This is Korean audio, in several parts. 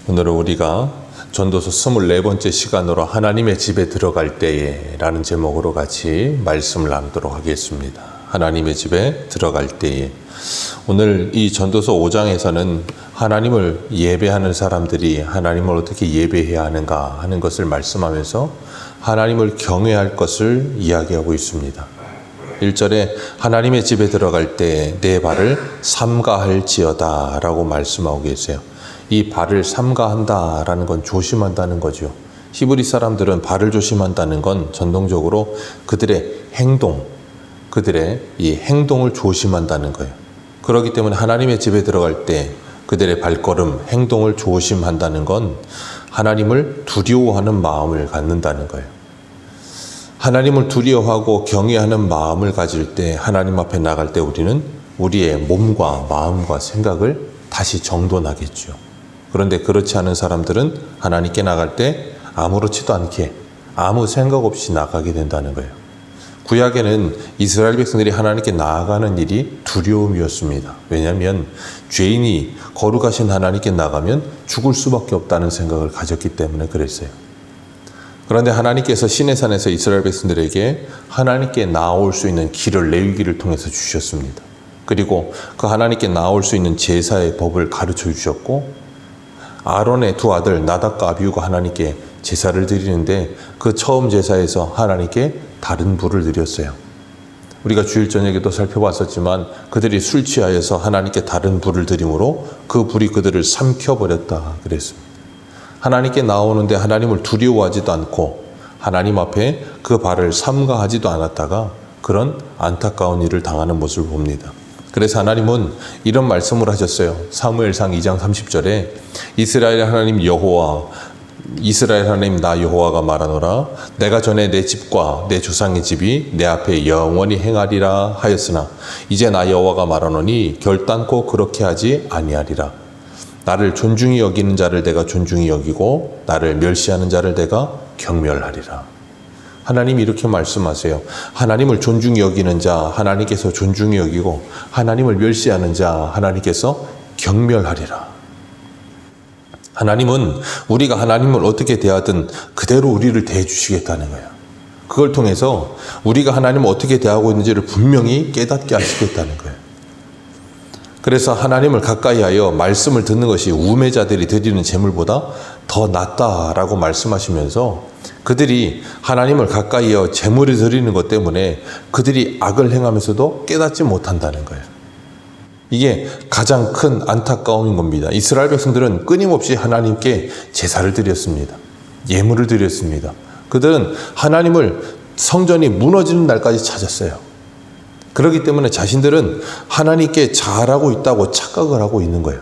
오늘은 우리가 전도서 24번째 시간으로 하나님의 집에 들어갈 때에 라는 제목으로 같이 말씀을 나누도록 하겠습니다. 하나님의 집에 들어갈 때에. 오늘 이 전도서 5장에서는 하나님을 예배하는 사람들이 하나님을 어떻게 예배해야 하는가 하는 것을 말씀하면서 하나님을 경외할 것을 이야기하고 있습니다. 1절에 하나님의 집에 들어갈 때 내 발을 삼가할지어다 라고 말씀하고 계세요. 이 발을 삼가한다라는 건 조심한다는 거죠. 히브리 사람들은 발을 조심한다는 건 전통적으로 그들의 행동, 그들의 이 행동을 조심한다는 거예요. 그렇기 때문에 하나님의 집에 들어갈 때 그들의 발걸음, 행동을 조심한다는 건 하나님을 두려워하는 마음을 갖는다는 거예요. 하나님을 두려워하고 경외하는 마음을 가질 때 하나님 앞에 나갈 때 우리는 우리의 몸과 마음과 생각을 다시 정돈하겠죠. 그런데 그렇지 않은 사람들은 하나님께 나갈 때 아무렇지도 않게 아무 생각 없이 나가게 된다는 거예요. 구약에는 이스라엘 백성들이 하나님께 나아가는 일이 두려움이었습니다. 왜냐하면 죄인이 거룩하신 하나님께 나가면 죽을 수밖에 없다는 생각을 가졌기 때문에 그랬어요. 그런데 하나님께서 시내산에서 이스라엘 백성들에게 하나님께 나올 수 있는 길을 레위기를 통해서 주셨습니다. 그리고 그 하나님께 나올 수 있는 제사의 법을 가르쳐 주셨고 아론의 두 아들 나답과 아비후가 하나님께 제사를 드리는데 그 처음 제사에서 하나님께 다른 불을 드렸어요. 우리가 주일 저녁에도 살펴봤었지만 그들이 술 취하여서 하나님께 다른 불을 드림으로 그 불이 그들을 삼켜버렸다 그랬습니다. 하나님께 나오는데 하나님을 두려워하지도 않고 하나님 앞에 그 발을 삼가하지도 않았다가 그런 안타까운 일을 당하는 모습을 봅니다. 그래서 하나님은 이런 말씀을 하셨어요. 사무엘상 2장 30절에 이스라엘 하나님 여호와, 이스라엘 하나님 나 여호와가 말하노라 내가 전에 내 집과 내 조상의 집이 내 앞에 영원히 행하리라 하였으나 이제 나 여호와가 말하노니 결단코 그렇게 하지 아니하리라. 나를 존중히 여기는 자를 내가 존중히 여기고 나를 멸시하는 자를 내가 경멸하리라. 하나님이 이렇게 말씀하세요. 하나님을 존중히 여기는 자 하나님께서 존중히 여기고 하나님을 멸시하는 자 하나님께서 경멸하리라. 하나님은 우리가 하나님을 어떻게 대하든 그대로 우리를 대해 주시겠다는 거예요. 그걸 통해서 우리가 하나님을 어떻게 대하고 있는지를 분명히 깨닫게 하시겠다는 거예요. 그래서 하나님을 가까이 하여 말씀을 듣는 것이 우매자들이 드리는 제물보다 더 낫다라고 말씀하시면서 그들이 하나님을 가까이 하여 제물을 드리는 것 때문에 그들이 악을 행하면서도 깨닫지 못한다는 거예요. 이게 가장 큰 안타까움인 겁니다. 이스라엘 백성들은 끊임없이 하나님께 제사를 드렸습니다. 예물을 드렸습니다. 그들은 하나님을 성전이 무너지는 날까지 찾았어요. 그렇기 때문에 자신들은 하나님께 잘하고 있다고 착각을 하고 있는 거예요.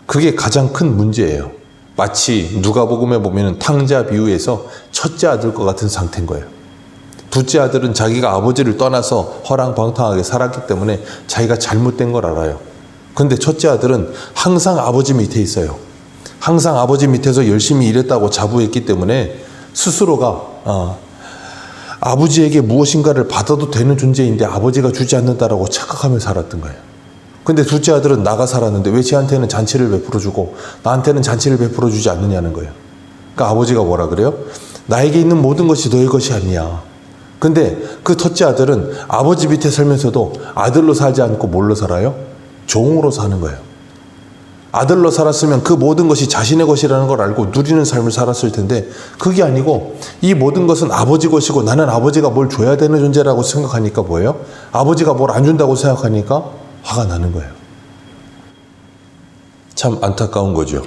그게 가장 큰 문제예요. 마치 누가복음에 보면 탕자 비유에서 첫째 아들과 같은 상태인 거예요. 둘째 아들은 자기가 아버지를 떠나서 허랑방탕하게 살았기 때문에 자기가 잘못된 걸 알아요. 근데 첫째 아들은 항상 아버지 밑에 있어요. 항상 아버지 밑에서 열심히 일했다고 자부했기 때문에 스스로가 아버지에게 무엇인가를 받아도 되는 존재인데 아버지가 주지 않는다라고 착각하며 살았던 거예요. 근데 둘째 아들은 나가 살았는데 왜 쟤한테는 잔치를 베풀어주고 나한테는 잔치를 베풀어주지 않느냐는 거예요. 그러니까 아버지가 뭐라 그래요? 나에게 있는 모든 것이 너의 것이 아니야. 근데 그 첫째 아들은 아버지 밑에 살면서도 아들로 살지 않고 뭘로 살아요? 종으로 사는 거예요. 아들로 살았으면 그 모든 것이 자신의 것이라는 걸 알고 누리는 삶을 살았을 텐데 그게 아니고 이 모든 것은 아버지 것이고 나는 아버지가 뭘 줘야 되는 존재라고 생각하니까 뭐예요? 아버지가 뭘 안 준다고 생각하니까 화가 나는 거예요. 참 안타까운 거죠.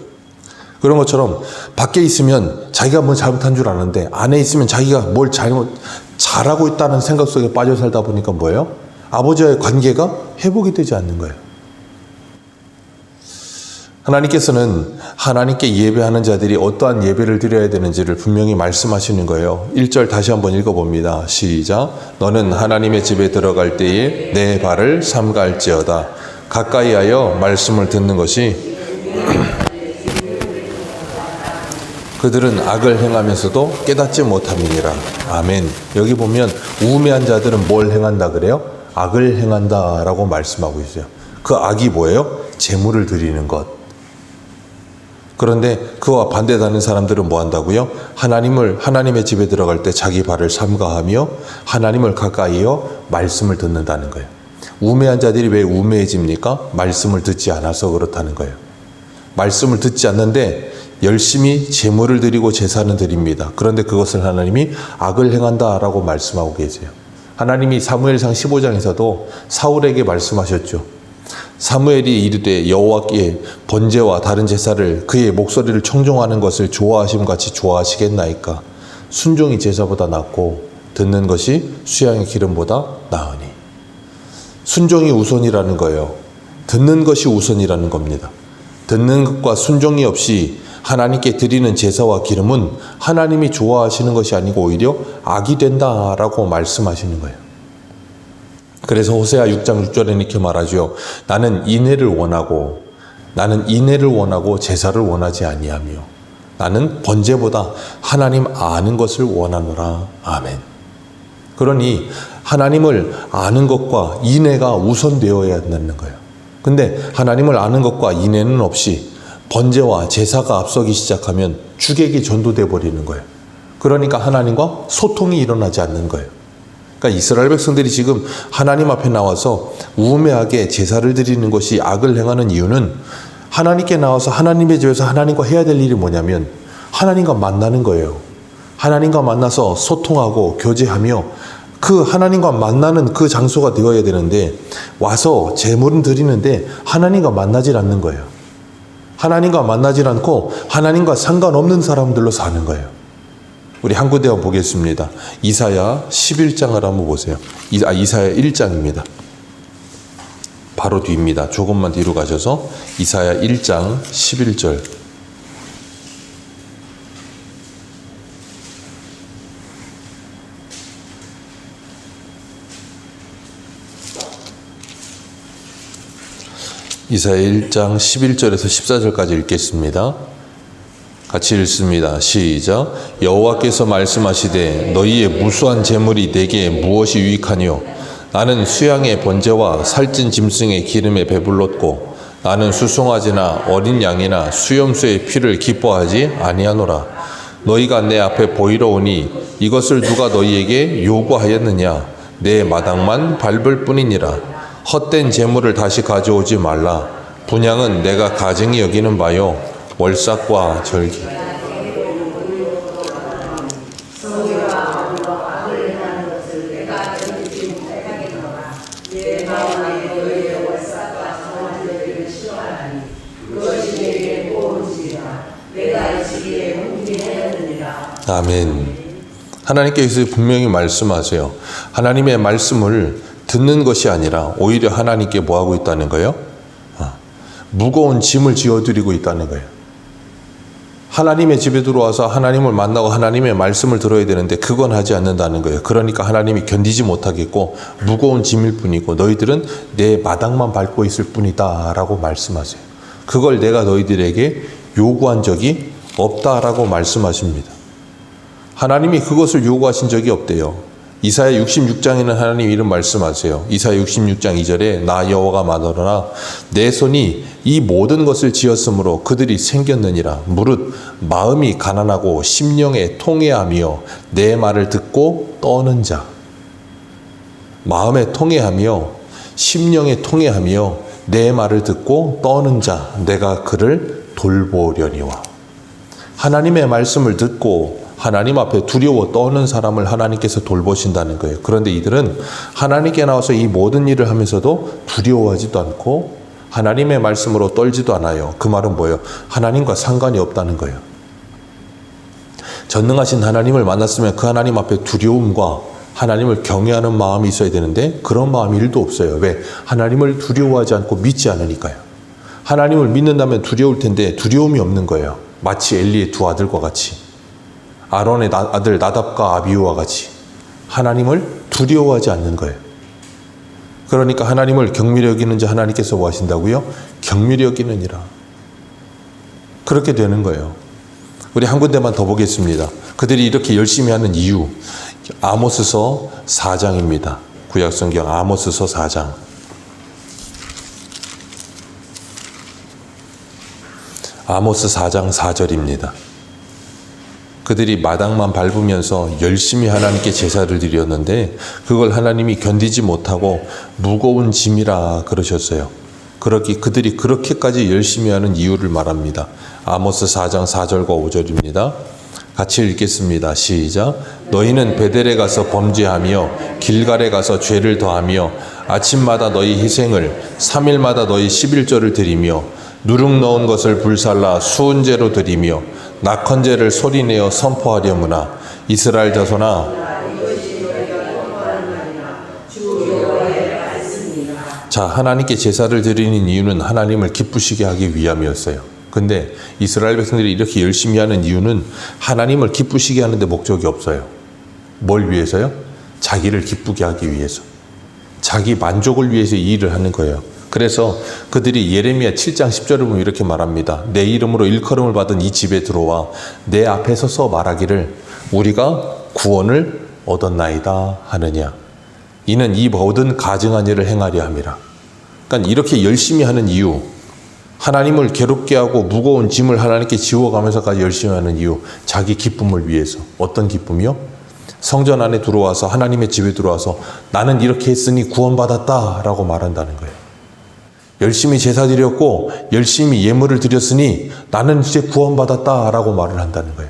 그런 것처럼 밖에 있으면 자기가 뭘 잘못한 줄 아는데 안에 있으면 자기가 뭘 잘하고 있다는 생각 속에 빠져 살다 보니까 뭐예요? 아버지와의 관계가 회복이 되지 않는 거예요. 하나님께서는 하나님께 예배하는 자들이 어떠한 예배를 드려야 되는지를 분명히 말씀하시는 거예요. 1절 다시 한번 읽어봅니다. 시작. 너는 하나님의 집에 들어갈 때에 내 발을 삼갈지어다. 가까이 하여 말씀을 듣는 것이 그들은 악을 행하면서도 깨닫지 못함이니라. 아멘. 여기 보면 우매한 자들은 뭘 행한다 그래요? 악을 행한다라고 말씀하고 있어요. 그 악이 뭐예요? 제물을 드리는 것. 그런데 그와 반대하는 사람들은 뭐 한다고요? 하나님의 집에 들어갈 때 자기 발을 삼가하며 하나님을 가까이여 말씀을 듣는다는 거예요. 우매한 자들이 왜 우매해집니까? 말씀을 듣지 않아서 그렇다는 거예요. 말씀을 듣지 않는데 열심히 제물을 드리고 제사는 드립니다. 그런데 그것을 하나님이 악을 행한다라고 말씀하고 계세요. 하나님이 사무엘상 15장에서도 사울에게 말씀하셨죠. 사무엘이 이르되 여호와께 번제와 다른 제사를 그의 목소리를 청종하는 것을 좋아하심 같이 좋아하시겠나이까? 순종이 제사보다 낫고 듣는 것이 수양의 기름보다 나으니. 순종이 우선이라는 거예요. 듣는 것이 우선이라는 겁니다. 듣는 것과 순종이 없이 하나님께 드리는 제사와 기름은 하나님이 좋아하시는 것이 아니고 오히려 악이 된다라고 말씀하시는 거예요. 그래서 호세아 6장 6절에 이렇게 말하죠. 나는 인애를 원하고 제사를 원하지 아니하며 나는 번제보다 하나님 아는 것을 원하노라. 아멘. 그러니 하나님을 아는 것과 인애가 우선되어야 된다는 거예요. 근데 하나님을 아는 것과 인애는 없이 번제와 제사가 앞서기 시작하면 주객이 전도돼 버리는 거예요. 그러니까 하나님과 소통이 일어나지 않는 거예요. 그러니까 이스라엘 백성들이 지금 하나님 앞에 나와서 우매하게 제사를 드리는 것이 악을 행하는 이유는 하나님께 나와서 하나님의 집에서 하나님과 해야 될 일이 뭐냐면 하나님과 만나는 거예요. 하나님과 만나서 소통하고 교제하며 그 하나님과 만나는 그 장소가 되어야 되는데 와서 제물은 드리는데 하나님과 만나질 않는 거예요. 하나님과 만나질 않고 하나님과 상관없는 사람들로 사는 거예요. 우리 한 군데 한번 보겠습니다. 이사야 11장을 한번 보세요. 이사야 1장입니다. 바로 뒤입니다. 조금만 뒤로 가셔서 이사야 1장 11절. 이사야 1장 11절에서 14절까지 읽겠습니다. 같이 읽습니다. 시작. 여호와께서 말씀하시되 너희의 무수한 재물이 내게 무엇이 유익하뇨? 나는 수양의 번제와 살찐 짐승의 기름에 배불렀고 나는 수송아지나 어린 양이나 수염소의 피를 기뻐하지 아니하노라. 너희가 내 앞에 보이러 오니 이것을 누가 너희에게 요구하였느냐? 내 마당만 밟을 뿐이니라. 헛된 재물을 다시 가져오지 말라. 분향은 내가 가증히 여기는 바요 월삭과 절기. 아멘. 하나님께서 분명히 말씀하세요. 하나님의 말씀을 듣는 것이 아니라 오히려 하나님께 뭐하고 있다는 거예요? 무거운 짐을 지어드리고 있다는 거예요. 하나님의 집에 들어와서 하나님을 만나고 하나님의 말씀을 들어야 되는데 그건 하지 않는다는 거예요. 그러니까 하나님이 견디지 못하겠고 무거운 짐일 뿐이고 너희들은 내 마당만 밟고 있을 뿐이다 라고 말씀하세요. 그걸 내가 너희들에게 요구한 적이 없다라고 말씀하십니다. 하나님이 그것을 요구하신 적이 없대요. 이사야 66장에는 하나님 이런 말씀하세요. 이사야 66장 2절에 나 여호와가 말하노라 내 손이 이 모든 것을 지었으므로 그들이 생겼느니라. 무릇 마음이 가난하고 심령에 통회하며 내 말을 듣고 떠는 자. 마음에 통회하며 심령에 통회하며 내 말을 듣고 떠는 자. 내가 그를 돌보려니와. 하나님의 말씀을 듣고 하나님 앞에 두려워 떠는 사람을 하나님께서 돌보신다는 거예요. 그런데 이들은 하나님께 나와서 이 모든 일을 하면서도 두려워하지도 않고 하나님의 말씀으로 떨지도 않아요. 그 말은 뭐예요? 하나님과 상관이 없다는 거예요. 전능하신 하나님을 만났으면 그 하나님 앞에 두려움과 하나님을 경외하는 마음이 있어야 되는데 그런 마음이 1도 없어요. 왜? 하나님을 두려워하지 않고 믿지 않으니까요. 하나님을 믿는다면 두려울 텐데 두려움이 없는 거예요. 마치 엘리의 두 아들과 같이. 아론의 아들 나답과 아비후와 같이 하나님을 두려워하지 않는 거예요. 그러니까 하나님을 경밀히 여기는지 하나님께서 뭐 하신다고요? 경밀히 여기느니라. 그렇게 되는 거예요. 우리 한 군데만 더 보겠습니다. 그들이 이렇게 열심히 하는 이유. 아모스서 4장입니다. 구약성경 아모스서 4장. 아모스 4장 4절입니다. 그들이 마당만 밟으면서 열심히 하나님께 제사를 드렸는데 그걸 하나님이 견디지 못하고 무거운 짐이라 그러셨어요. 그들이 그렇게까지 열심히 하는 이유를 말합니다. 아모스 4장 4절과 5절입니다. 같이 읽겠습니다. 시작. 너희는 베델에 가서 범죄하며 길갈에 가서 죄를 더하며 아침마다 너희 희생을 3일마다 너희 11조를 드리며 누룩 넣은 것을 불살라 수은제로 드리며 낙헌제를 소리내어 선포하려무나 이스라엘 자손아. 자, 하나님께 제사를 드리는 이유는 하나님을 기쁘시게 하기 위함이었어요. 근데 이스라엘 백성들이 이렇게 열심히 하는 이유는 하나님을 기쁘시게 하는데 목적이 없어요. 뭘 위해서요? 자기를 기쁘게 하기 위해서. 자기 만족을 위해서 이 일을 하는 거예요. 그래서 그들이 예레미야 7장 10절을 보면 이렇게 말합니다. 내 이름으로 일컬음을 받은 이 집에 들어와 내 앞에 서서 말하기를 우리가 구원을 얻었나이다 하느냐. 이는 이 모든 가증한 일을 행하려 함이라. 그러니까 이렇게 열심히 하는 이유, 하나님을 괴롭게 하고 무거운 짐을 하나님께 지워가면서까지 열심히 하는 이유, 자기 기쁨을 위해서. 어떤 기쁨이요? 성전 안에 들어와서 하나님의 집에 들어와서 나는 이렇게 했으니 구원받았다 라고 말한다는 거예요. 열심히 제사 드렸고 열심히 예물을 드렸으니 나는 이제 구원받았다 라고 말을 한다는 거예요.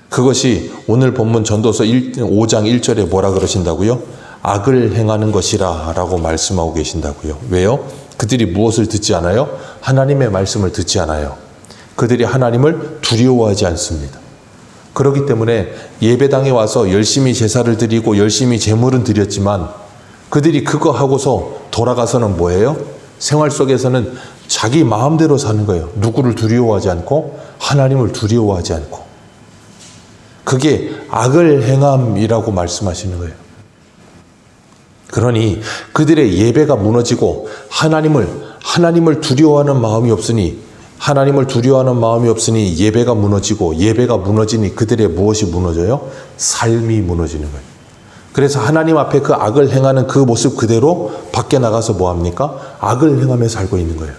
그것이 오늘 본문 전도서 5장 1절에 뭐라 그러신다고요? 악을 행하는 것이라 라고 말씀하고 계신다고요. 왜요? 그들이 무엇을 듣지 않아요? 하나님의 말씀을 듣지 않아요. 그들이 하나님을 두려워하지 않습니다. 그렇기 때문에 예배당에 와서 열심히 제사를 드리고 열심히 제물은 드렸지만 그들이 그거 하고서 돌아가서는 뭐예요? 생활 속에서는 자기 마음대로 사는 거예요. 누구를 두려워하지 않고 하나님을 두려워하지 않고. 그게 악을 행함이라고 말씀하시는 거예요. 그러니 그들의 예배가 무너지고 하나님을 두려워하는 마음이 없으니 예배가 무너지고 예배가 무너지니 그들의 무엇이 무너져요? 삶이 무너지는 거예요. 그래서 하나님 앞에 그 악을 행하는 그 모습 그대로 밖에 나가서 뭐 합니까? 악을 행하며 살고 있는 거예요.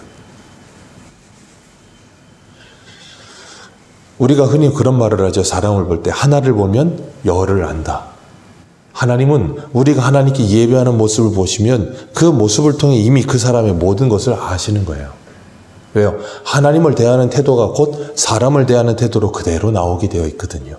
우리가 흔히 그런 말을 하죠. 사람을 볼 때 하나를 보면 열을 안다. 하나님은 우리가 하나님께 예배하는 모습을 보시면 그 모습을 통해 이미 그 사람의 모든 것을 아시는 거예요. 왜요? 하나님을 대하는 태도가 곧 사람을 대하는 태도로 그대로 나오게 되어 있거든요.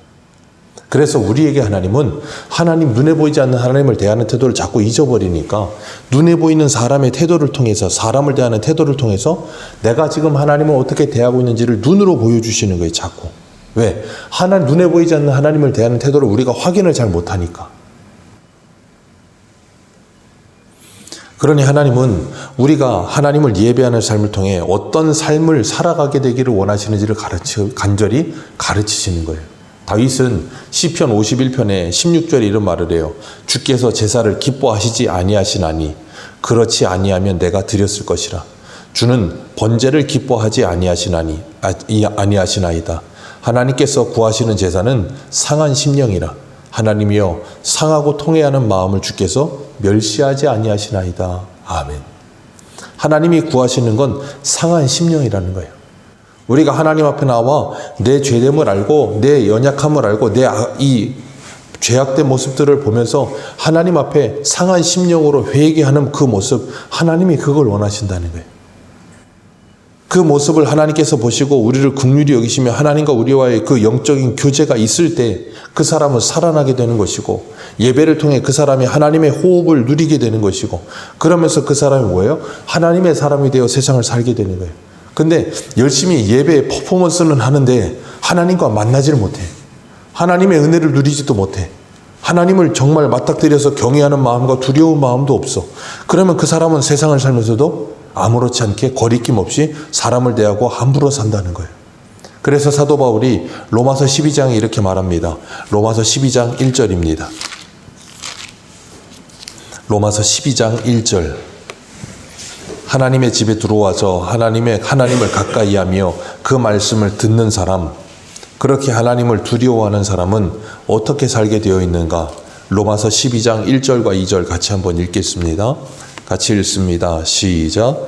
그래서 우리에게 하나님은 하나님 눈에 보이지 않는 하나님을 대하는 태도를 자꾸 잊어버리니까 눈에 보이는 사람의 태도를 통해서 사람을 대하는 태도를 통해서 내가 지금 하나님을 어떻게 대하고 있는지를 눈으로 보여주시는 거예요. 자꾸. 왜? 눈에 보이지 않는 하나님을 대하는 태도를 우리가 확인을 잘 못하니까. 그러니 하나님은 우리가 하나님을 예배하는 삶을 통해 어떤 삶을 살아가게 되기를 원하시는지를 간절히 가르치시는 거예요. 다윗은 시편 51편에 16절에 이런 말을 해요. 주께서 제사를 기뻐하시지 아니하시나니 그렇지 아니하면 내가 드렸을 것이라. 주는 번제를 기뻐하지 아니하시나이다. 하나님께서 구하시는 제사는 상한 심령이라. 하나님이여 상하고 통회하는 마음을 주께서 멸시하지 아니하시나이다. 아멘. 하나님이 구하시는 건 상한 심령이라는 거예요. 우리가 하나님 앞에 나와 내 죄됨을 알고 내 연약함을 알고 내 이 죄악된 모습들을 보면서 하나님 앞에 상한 심령으로 회개하는 그 모습, 하나님이 그걸 원하신다는 거예요. 그 모습을 하나님께서 보시고 우리를 긍휼히 여기시며 하나님과 우리와의 그 영적인 교제가 있을 때 그 사람은 살아나게 되는 것이고 예배를 통해 그 사람이 하나님의 호흡을 누리게 되는 것이고 그러면서 그 사람이 뭐예요? 하나님의 사람이 되어 세상을 살게 되는 거예요. 근데 열심히 예배의 퍼포먼스는 하는데 하나님과 만나지를 못해. 하나님의 은혜를 누리지도 못해. 하나님을 정말 맞닥뜨려서 경외하는 마음과 두려운 마음도 없어. 그러면 그 사람은 세상을 살면서도 아무렇지 않게 거리낌 없이 사람을 대하고 함부로 산다는 거예요. 그래서 사도 바울이 로마서 12장에 이렇게 말합니다. 로마서 12장 1절입니다. 로마서 12장 1절. 하나님의 집에 들어와서 하나님을 가까이 하며 그 말씀을 듣는 사람, 그렇게 하나님을 두려워하는 사람은 어떻게 살게 되어 있는가? 로마서 12장 1절과 2절 같이 한번 읽겠습니다. 같이 읽습니다. 시작.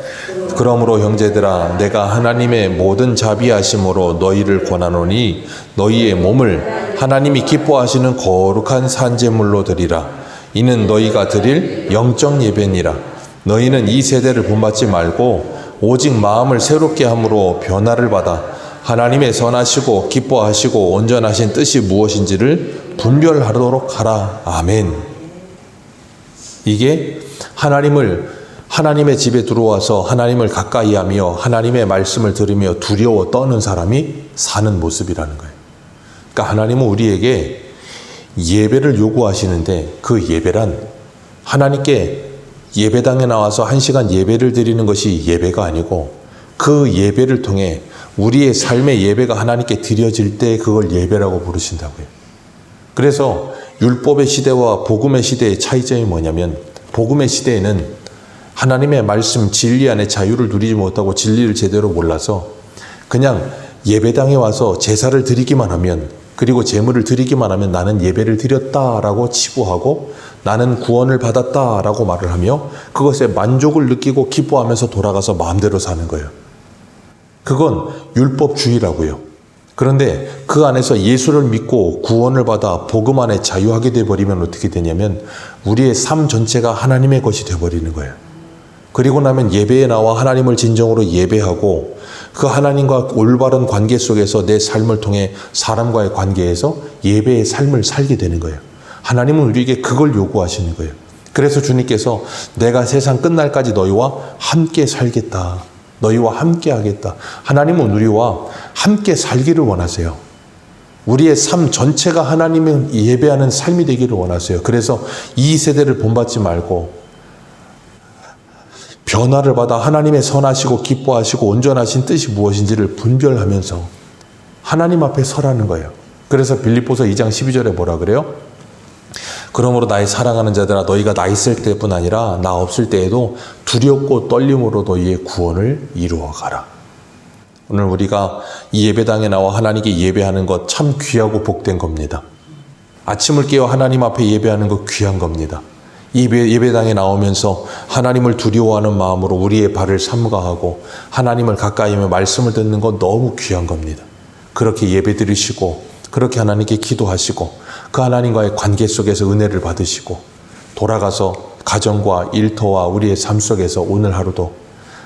그러므로 형제들아 내가 하나님의 모든 자비하심으로 너희를 권하노니 너희의 몸을 하나님이 기뻐하시는 거룩한 산제물로 드리라. 이는 너희가 드릴 영적 예배니라. 너희는 이 세대를 본받지 말고 오직 마음을 새롭게 함으로 변화를 받아 하나님의 선하시고 기뻐하시고 온전하신 뜻이 무엇인지를 분별하도록 하라. 아멘. 이게 하나님의 집에 들어와서 하나님을 가까이 하며 하나님의 말씀을 들으며 두려워 떠는 사람이 사는 모습이라는 거예요. 그러니까 하나님은 우리에게 예배를 요구하시는데 그 예배란 하나님께 예배당에 나와서 1시간 예배를 드리는 것이 예배가 아니고 그 예배를 통해 우리의 삶의 예배가 하나님께 드려질 때 그걸 예배라고 부르신다고요. 그래서 율법의 시대와 복음의 시대의 차이점이 뭐냐면 복음의 시대에는 하나님의 말씀 진리 안에 자유를 누리지 못하고 진리를 제대로 몰라서 그냥 예배당에 와서 제사를 드리기만 하면 그리고 제물을 드리기만 하면 나는 예배를 드렸다라고 치부하고 나는 구원을 받았다라고 말을 하며 그것에 만족을 느끼고 기뻐하면서 돌아가서 마음대로 사는 거예요. 그건 율법주의라고요. 그런데 그 안에서 예수를 믿고 구원을 받아 복음 안에 자유하게 돼버리면 어떻게 되냐면 우리의 삶 전체가 하나님의 것이 돼버리는 거예요. 그리고 나면 예배에 나와 하나님을 진정으로 예배하고 그 하나님과 올바른 관계 속에서 내 삶을 통해 사람과의 관계에서 예배의 삶을 살게 되는 거예요. 하나님은 우리에게 그걸 요구하시는 거예요. 그래서 주님께서 내가 세상 끝날까지 너희와 함께 살겠다. 너희와 함께 하겠다. 하나님은 우리와 함께 살기를 원하세요. 우리의 삶 전체가 하나님을 예배하는 삶이 되기를 원하세요. 그래서 이 세대를 본받지 말고 변화를 받아 하나님의 선하시고 기뻐하시고 온전하신 뜻이 무엇인지를 분별하면서 하나님 앞에 서라는 거예요. 그래서 빌립보서 2장 12절에 뭐라 그래요? 그러므로 나의 사랑하는 자들아 너희가 나 있을 때뿐 아니라 나 없을 때에도 두렵고 떨림으로 너희의 구원을 이루어가라. 오늘 우리가 이 예배당에 나와 하나님께 예배하는 것 참 귀하고 복된 겁니다. 아침을 깨어 하나님 앞에 예배하는 것 귀한 겁니다. 예배당에 나오면서 하나님을 두려워하는 마음으로 우리의 발을 삼가하고 하나님을 가까이 하며 말씀을 듣는 것 너무 귀한 겁니다. 그렇게 예배 드리시고 그렇게 하나님께 기도하시고 그 하나님과의 관계 속에서 은혜를 받으시고 돌아가서 가정과 일터와 우리의 삶 속에서 오늘 하루도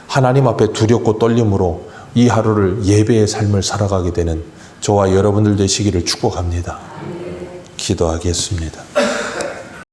하나님 앞에 두렵고 떨림으로 이 하루를 예배의 삶을 살아가게 되는 저와 여러분들 되시기를 축복합니다. 기도하겠습니다.